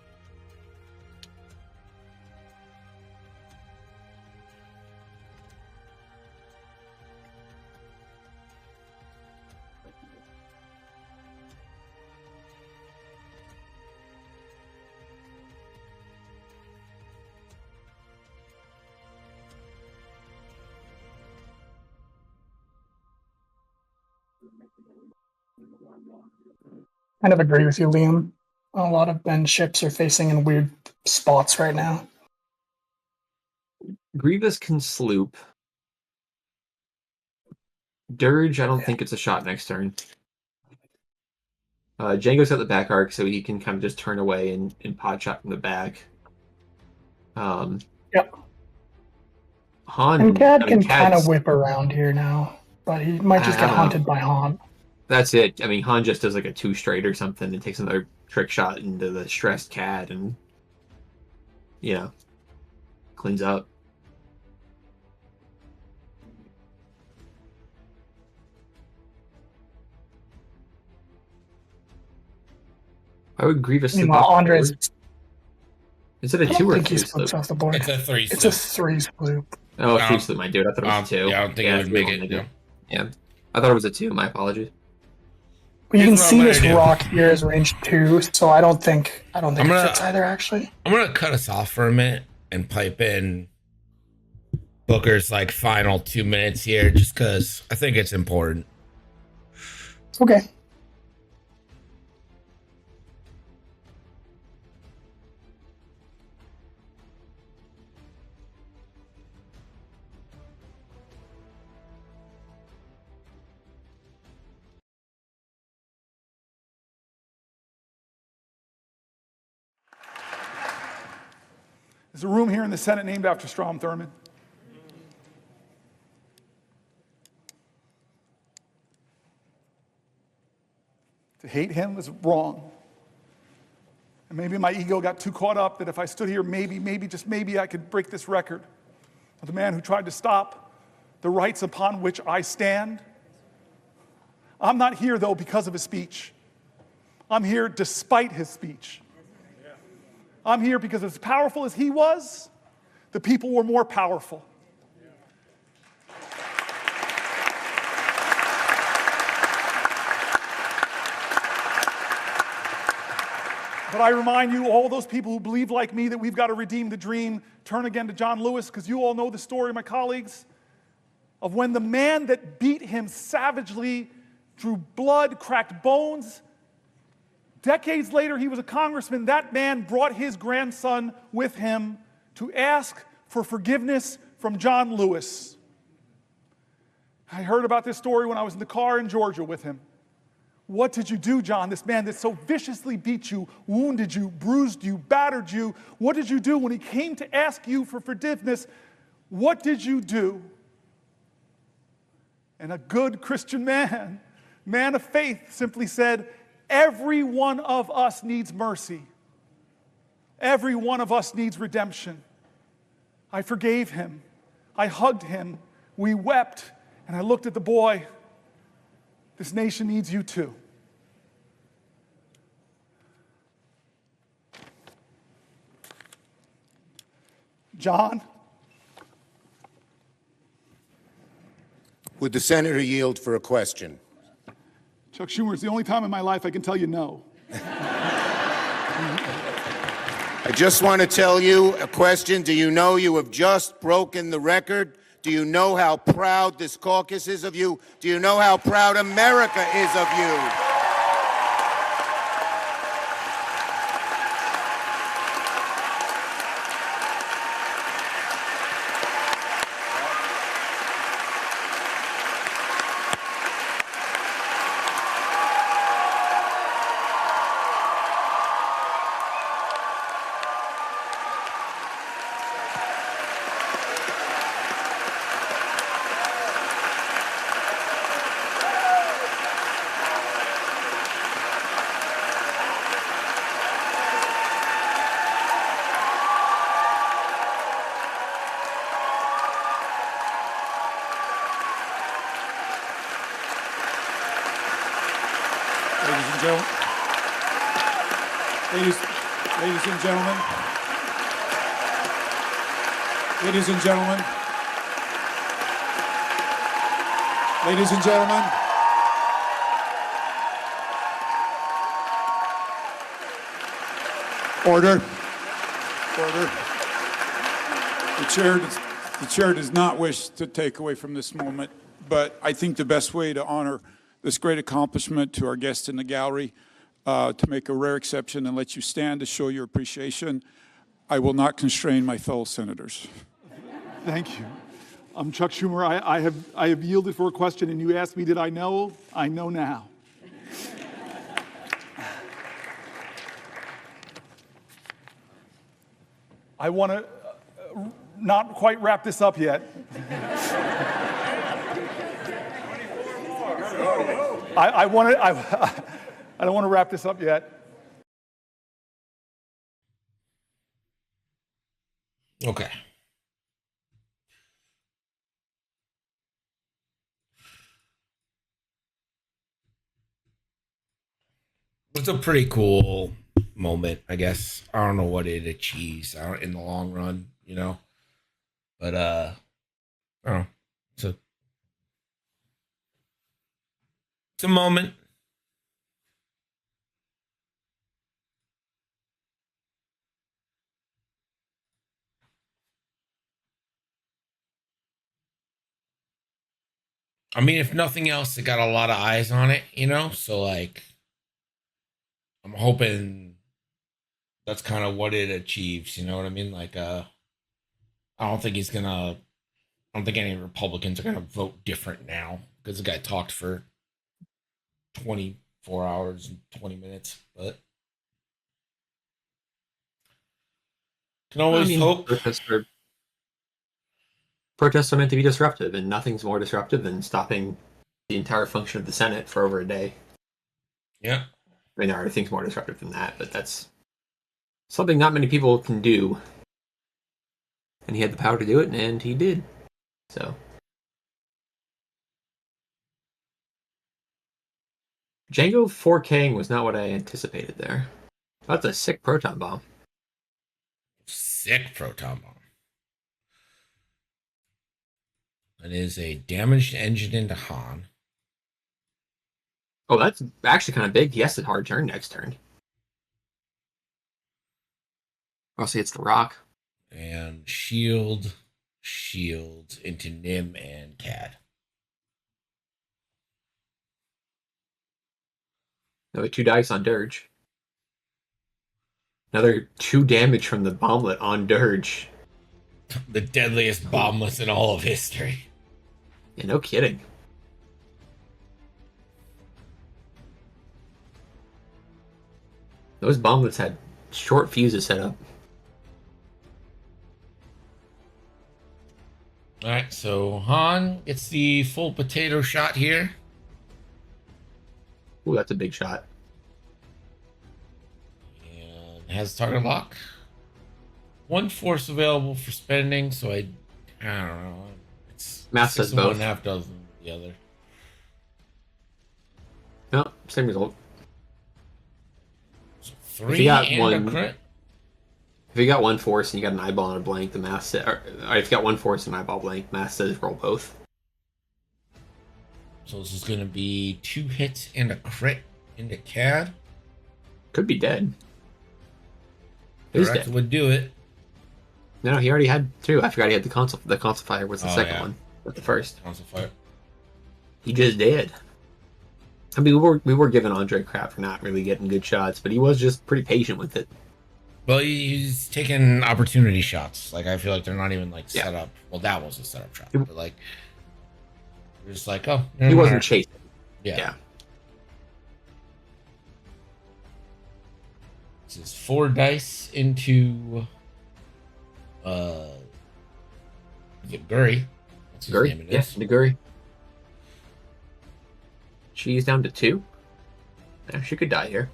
Kind of agree with you, Liam. A lot of Ben's ships are facing in weird spots right now. Grievous can sloop. Dirge, I don't think it's a shot next turn. Django's got the back arc, so he can kind of just turn away and pot shot from the back. Yep. Han And Cad I mean, can kind of Cad's, whip around here now, but he might just I get don't know. haunted by Han. That's it. I mean, Han just does like a 2 straight or something and takes another trick shot into the stressed Cad and, cleans up. Why would Grievous slip Meanwhile, off the Andre's. board? Is it a I 2 don't or a think he 3 slips slope? off the board. It's a 3 It's a slope. 3 sloop. Oh, a 3 Um, slope might do it. I thought it was a 2. Yeah, I don't think it would it's make one it. to do. No. Yeah. I thought it was a 2. My apologies. Well, you Here's can what see I'm this gonna do. rock here is range 2, so I don't think it gonna- fits either. Actually, I'm gonna cut us off for a minute and pipe in Booker's like final 2 minutes here, just because I think it's important. okay. There's a room here in the Senate named after Strom Thurmond. To hate him was wrong. And maybe my ego got too caught up that if I stood here, just maybe I could break this record of the man who tried to stop the rights upon which I stand. I'm not here, though, because of his speech. I'm here despite his speech. I'm here because as powerful as he was, the people were more powerful. But I remind you, all those people who believe like me that we've got to redeem the dream, turn again to John Lewis, because you all know the story, my colleagues, of when the man that beat him savagely, drew blood, cracked bones. Decades later, he was a congressman. That man brought his grandson with him to ask for forgiveness from John Lewis. I heard about this story when I was in the car in Georgia with him. What did you do, John? This man that so viciously beat you, wounded you, bruised you, battered you. What did you do when he came to ask you for forgiveness? What did you do? And a good Christian man of faith, simply said, every one of us needs mercy. Every one of us needs redemption. I forgave him. I hugged him. We wept. And I looked at the boy. This nation needs you too. John? Would the senator yield for a question? Chuck Schumer, it's the only time in my life I can tell you no. I just want to tell you a question. Do you know you have just broken the record? Do you know how proud this caucus is of you? Do you know how proud America is of you? Ladies and gentlemen, ladies and gentlemen, ladies and gentlemen, ladies and gentlemen, order. The chair does not wish to take away from this moment, but I think the best way to honor this great accomplishment to our guests in the gallery, to make a rare exception and let you stand to show your appreciation, I will not constrain my fellow senators. Thank you. I'm Chuck Schumer. I have yielded for a question, and you asked me, did I know? I know now. I want to not quite wrap this up yet. I don't want to wrap this up yet. Okay. It's a pretty cool moment, I guess. I don't know what it achieves in the long run, but I don't know. It's a it's a moment. I mean, if nothing else, it got a lot of eyes on it, So like, I'm hoping that's kind of what it achieves. You know what I mean? Like, I don't think he's gonna. I don't think any Republicans are gonna vote different now because the guy talked for 24 hours and 20 minutes. But can I always mean, hope. protests are meant to be disruptive, and nothing's more disruptive than stopping the entire function of the Senate for over a day. Yeah. I mean, there are things more disruptive than that, but that's something not many people can do. And he had the power to do it, and he did. So. Django 4King was not what I anticipated there. That's a sick proton bomb. Sick proton bomb. It is a damaged engine into Han. Oh, that's actually kind of big. He has a hard turn next turn. Also, it's the rock. And shields into Nim and Cad. Another 2 dice on Dirge. Another 2 damage from the bomblet on Dirge. The deadliest bombless in all of history. Yeah, no kidding. Those bomblets had short fuses set up. Alright, so Han gets the full potato shot here. Ooh, that's a big shot. And has target lock. 1 force available for spending, so I don't know. It's Math says both. 1.5 dozen the other. No, same result. So If 3 you got and one- a crit. If you got 1 force and you got an eyeball and a blank, the math says, or if you got 1 force and an eyeball blank, math says roll both. So this is going to be 2 hits and a crit into Cad. Could be dead. He's Correct dead. would do it. No, he already had 2. I forgot he had the console. The console fire was the Oh, second yeah. one, not the first. Console fire. He just did. I mean, we were giving Andre crap for not really getting good shots, but he was just pretty patient with it. Well, he's taking opportunity shots. Like, I feel like they're not even like Yeah. set up. Well, that was a setup shot, He- but like, you're just like, oh, He wasn't chasing. Yeah. Yeah. This is 4 dice into Guri. That's his name Naguri? it Yes, is. Naguri. She's down to 2. Yeah, she could die here.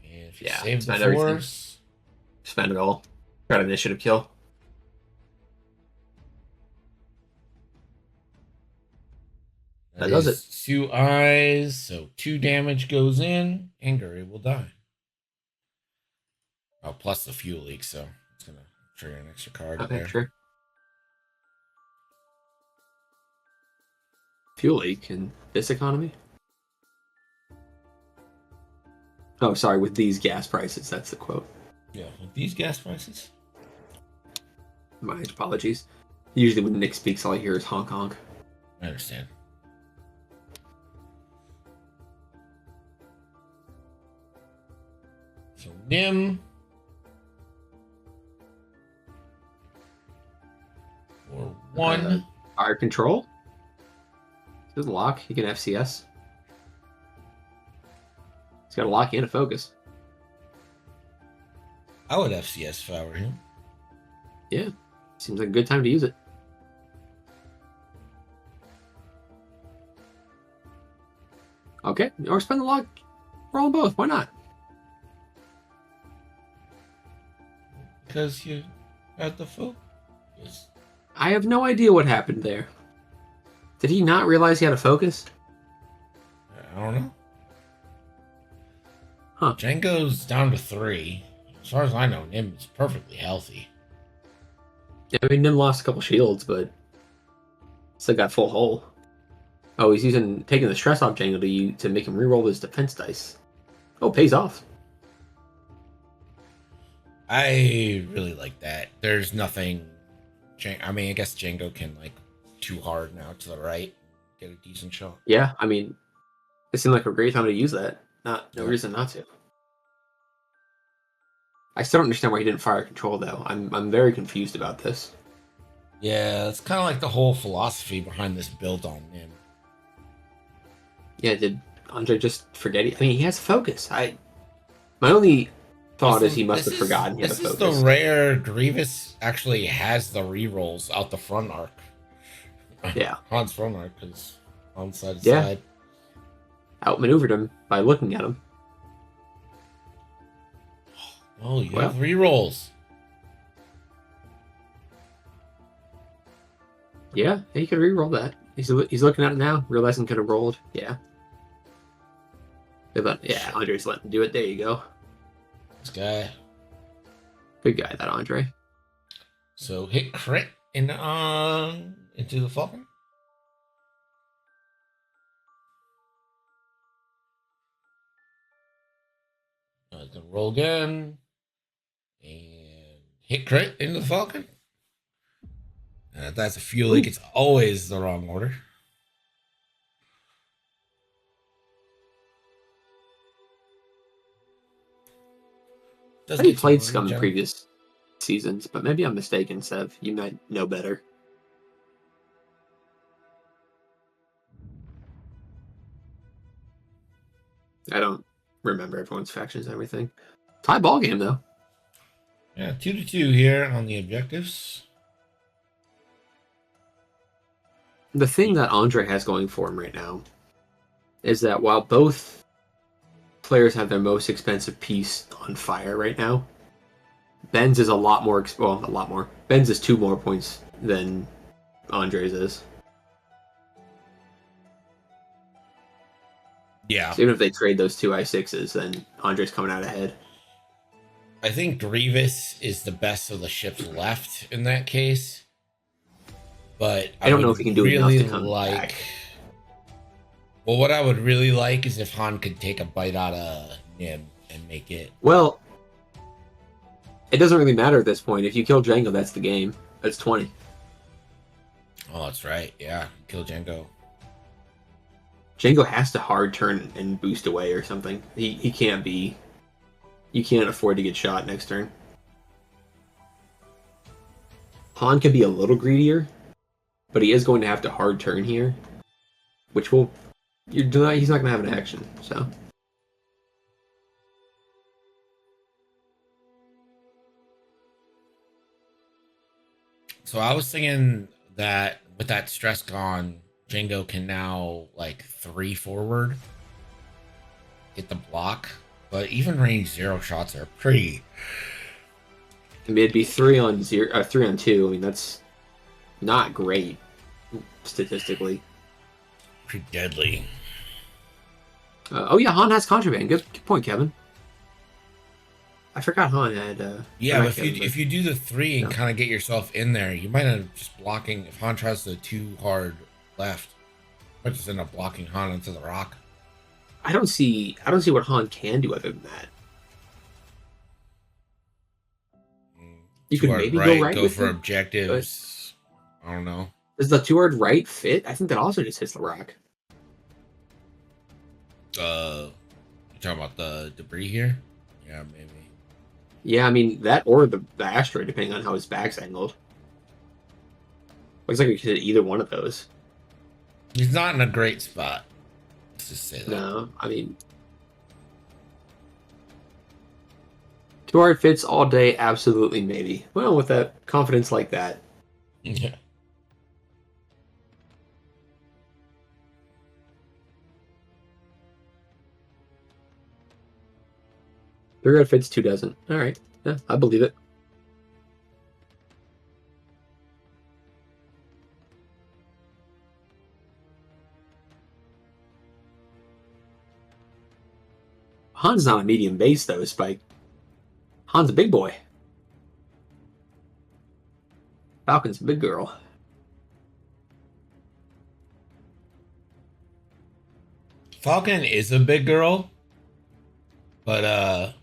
And if you Yeah, save the spend everything. force, Spend it all. Got an initiative kill. That does is 2 eyes, so 2 damage goes in, and Guri will die. Oh, plus the fuel leak, so it's gonna trigger an extra card Okay, there. sure. Fuel leak in this economy? Oh, sorry, with these gas prices, that's the quote. Yeah, with these gas prices. My apologies. Usually when Nick speaks, all I hear is honk honk. I understand. So Nim for 1. Fire control? This is a lock. He can FCS. He's got a lock and a focus. I would FCS if I were him. Yeah. Seems like a good time to use it. Okay. Or spend the lock. Roll them both. Why not? Because you had the focus. I have no idea what happened there. Did he not realize he had a focus? I don't know. Huh. Django's down to 3. As far as I know, Nim is perfectly healthy. Yeah, I mean, Nim lost a couple shields, but still got full hull. Oh, he's taking the stress off Django to make him reroll his defense dice. Oh, pays off. I really like that. There's nothing. I mean, I guess Django can like too hard now to the right, get a decent shot. Yeah, I mean, it seemed like a great time to use that. No reason not to. I still don't understand why he didn't fire control though. I'm very confused about this. Yeah, it's kind of like the whole philosophy behind this build on Nim. Yeah, did Andre just forget? I mean, he has focus. My only thought is he must have forgotten he had a This focus. is the rare Grievous actually has the rerolls out the front arc. Yeah. Han's front arc because on side to Yeah. side. Outmaneuvered him by looking at him. Oh, you Well. have rerolls. Yeah, he could re-roll that. He's looking at it now, realizing he could have rolled. Yeah. Yeah, Andre's letting him do it. There you go. This guy. Good guy, that Andre. So hit crit into the Falcon. Gonna roll again. And hit crit into the Falcon. That's a fuel leak. It's always the wrong order. I think he played Scum in previous seasons, but maybe I'm mistaken, Sev. You might know better. I don't remember everyone's factions and everything. Tie ball game, though. Yeah, 2-2 here on the objectives. The thing that Andre has going for him right now is that while both players have their most expensive piece on fire right now, Ben's is a lot more. Well, a lot more. Ben's is 2 more points than Andre's is. Yeah. So even if they trade those 2 I6s, then Andre's coming out ahead. I think Grievous is the best of the ships left in that case. But I don't know if he can do enough to come back. Well, what I would really like is if Han could take a bite out of Nim and make it. Well, it doesn't really matter at this point. If you kill Django, that's the game. That's 20. Oh, that's right. Yeah, kill Django. Django has to hard turn and boost away or something. He can't be. You can't afford to get shot next turn. Han can be a little greedier, but he is going to have to hard turn here, which will. He's not going to have an action. So. So I was thinking that with that stress gone, Django can now like 3 forward, get the block, but even range 0 shots are pretty. I mean, it'd be 3 on 0, 3 on 2. I mean, that's not great statistically. Pretty deadly. Oh yeah, Han has contraband. Good point, Kevin. I forgot Han had. Yeah, but if you do the 3 and kind of get yourself in there, you might end up just blocking. If Han tries to too hard left, you might just end up blocking Han into the rock. I don't see what Han can do other than that. You could maybe go right go with for him, objectives. I don't know. Does the 2-hard right fit? I think that also just hits the rock. You talking about the debris here? Yeah, maybe. Yeah, I mean that or the asteroid, depending on how his back's angled. Looks like we could hit either one of those. He's not in a great spot. Let's just say that. No, I mean 2-hard fits all day, absolutely maybe. Well, with that confidence like that. Yeah. Three out of fits, 2 doesn't. All right, yeah, I believe it. Han's not a medium base, though, Spike. Han's a big boy. Falcon's a big girl. Falcon is a big girl, but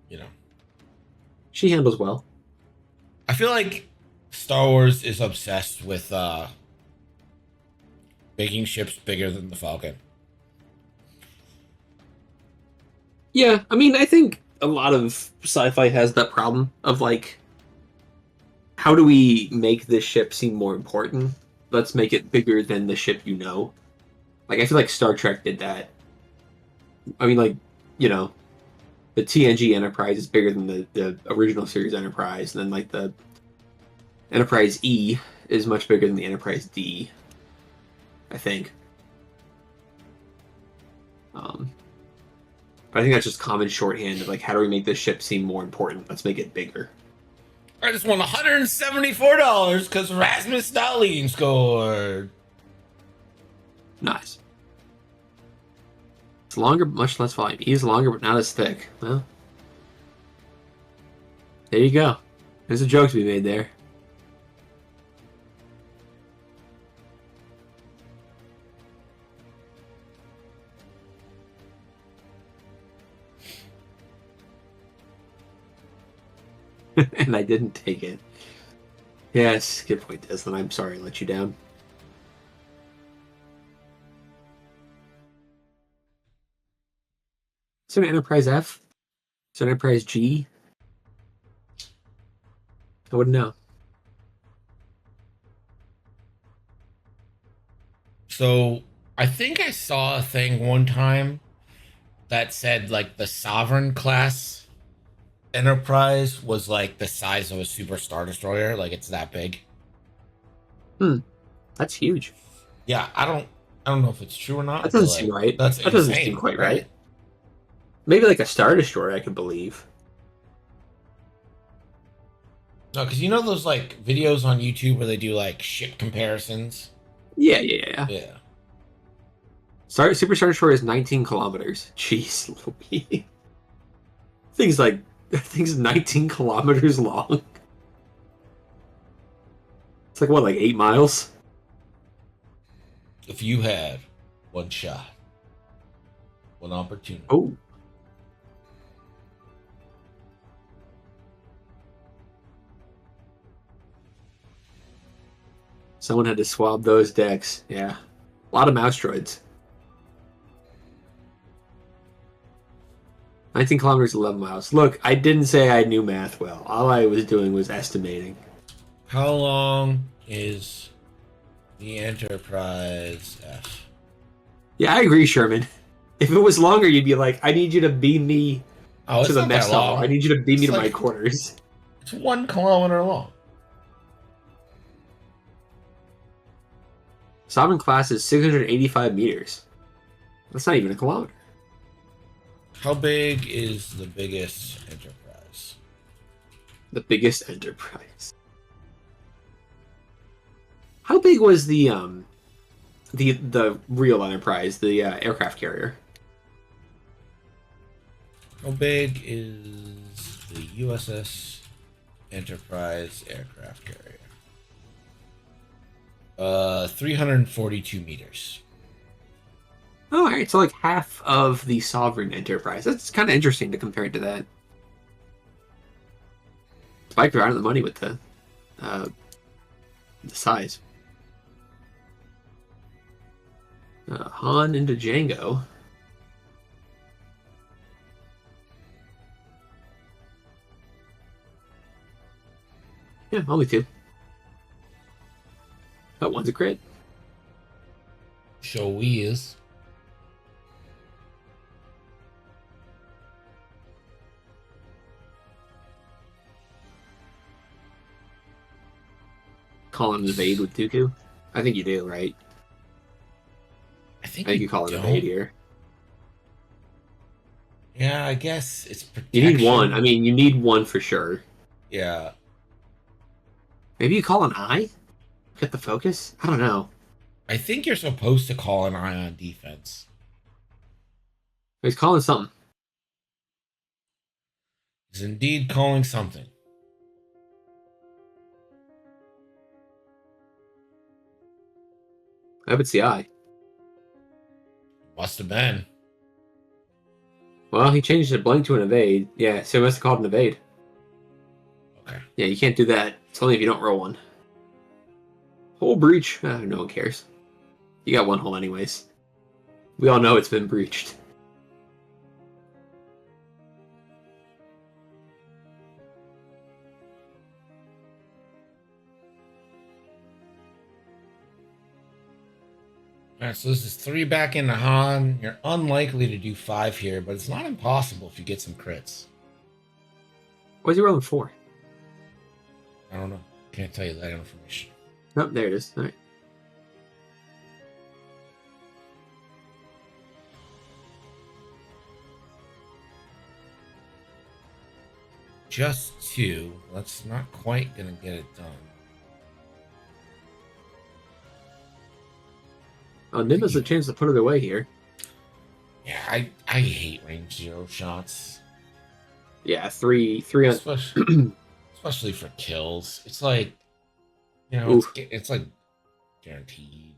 you know, She handles well. I feel like Star Wars is obsessed with making ships bigger than the Falcon. Yeah, I mean, I think a lot of sci-fi has that problem of like, how do we make this ship seem more important? Let's make it bigger than the ship you know. Like, I feel like Star Trek did that. I mean, like, you know, the TNG Enterprise is bigger than the original series Enterprise, and then like the Enterprise E is much bigger than the Enterprise D, I think. But I think that's just common shorthand of like, how do we make this ship seem more important? Let's make it bigger. I just won $174 because Rasmus Dahlin scored. Nice. It's longer, much less volume. E is longer, but not as thick. Well, there you go. There's a joke to be made there. And I didn't take it. Yes, good point, Desmond. I'm sorry I let you down. Is there an Enterprise F? Is there an Enterprise G? I wouldn't know. So I think I saw a thing one time that said like the Sovereign class Enterprise was like the size of a Super Star Destroyer, like it's that big. That's huge. Yeah, I don't know if it's true or not. That doesn't but, like, seem right. That's That doesn't insane, seem quite right. Maybe like a Star Destroyer, I could believe. No, because you know those like videos on YouTube where they do like ship comparisons. Yeah. Yeah. Super Star Destroyer is 19 kilometers. Jeez, Louise. Thing's 19 kilometers long. It's like what, like 8 miles? If you had one shot, one opportunity. Oh. Someone had to swab those decks. Yeah. A lot of mouse droids. 19 kilometers, 11 miles. Look, I didn't say I knew math well. All I was doing was estimating. How long is the Enterprise F? Yeah, I agree, Sherman. If it was longer, you'd be like, I need you to beam me Oh, it's to the not mess that hall. long. I need you to beam me It's to like- my quarters. It's 1 kilometer long. Sovereign class is 685 meters. That's not even a kilometer. How big is the biggest Enterprise? The biggest Enterprise. How big was the real Enterprise, the aircraft carrier? How big is the USS Enterprise aircraft carrier? 342 meters. Oh, all right, so like half of the Sovereign Enterprise. That's kind of interesting to compare it to that. Spike, you're out of the money with the size. Han into Django. Yeah, only 2. That one's a crit. Show we is. Call him evade with Dooku? I think you do, right? I think I think you call it don't. evade here. Yeah, I guess it's protection. You need one. I mean, you need one for sure. Yeah. Maybe you call an eye? Get the focus? I don't know. I think you're supposed to call an eye on defense. He's calling something. He's indeed calling something. I hope it's the eye. Must have been. Well, he changed the blank to an evade. Yeah, so he must have called an evade. Okay. Yeah, you can't do that. It's only if you don't roll one. Hole breach. No one cares. You got one hole anyways. We all know it's been breached. All right, so this is 3 back into Han. You're unlikely to do 5 here, but it's not impossible if you get some crits. Why is he rolling 4? I don't know. Can't tell you that information. Oh, there it is. All right. Just 2. That's not quite gonna get it done. Oh, Nim has a chance to put it away here. Yeah, I hate range 0 shots. Yeah, three on. Especially for kills. It's like, you know, it's like guaranteed.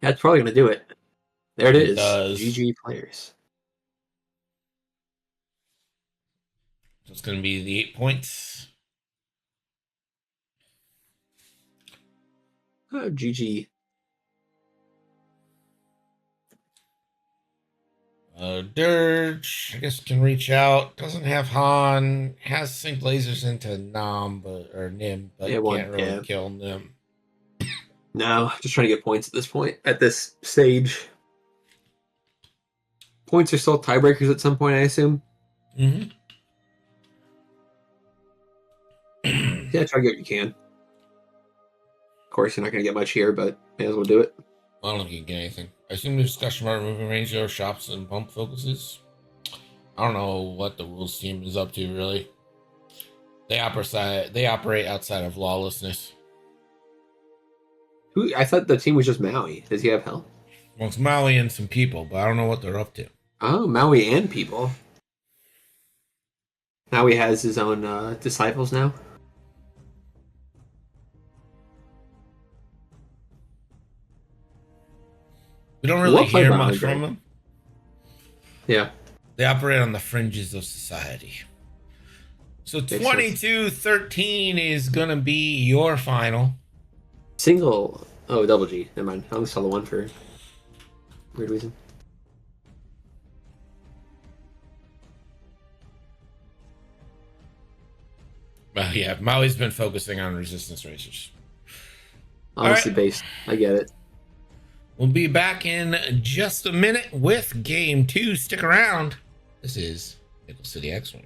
That's probably gonna do it. There it is. It does. GG players. So it's gonna be the 8 points. Oh, GG. Dirge, I guess, can reach out. Doesn't have Han. Has sync lasers into Nam, or Nim, but Yeah, can't really kill Nim. No, just trying to get points at this point. At this stage, points are still tiebreakers at some point, I assume. Mm-hmm. Yeah, try to get what you can. Of course, you're not going to get much here, but may as well do it. I don't think you can get anything. I assume the discussion about removing range 0 shops and pump focuses. I don't know what the rules team is up to, really. They operate outside of lawlessness. I thought the team was just Maui. Does he have hell? Well, it's Maui and some people, but I don't know what they're up to. Oh, Maui and people. Maui has his own disciples now. We don't really hear much Andre. from them. Yeah. They operate on the fringes of society. So 22-13 is going to be your final. Single. Oh, double G. Never mind. I only saw the one for weird reason. Well, yeah, Maui's been focusing on resistance racers. Honestly right. based. I get it. We'll be back in just a minute with Game 2. Stick around. This is Nickel City X-Wing.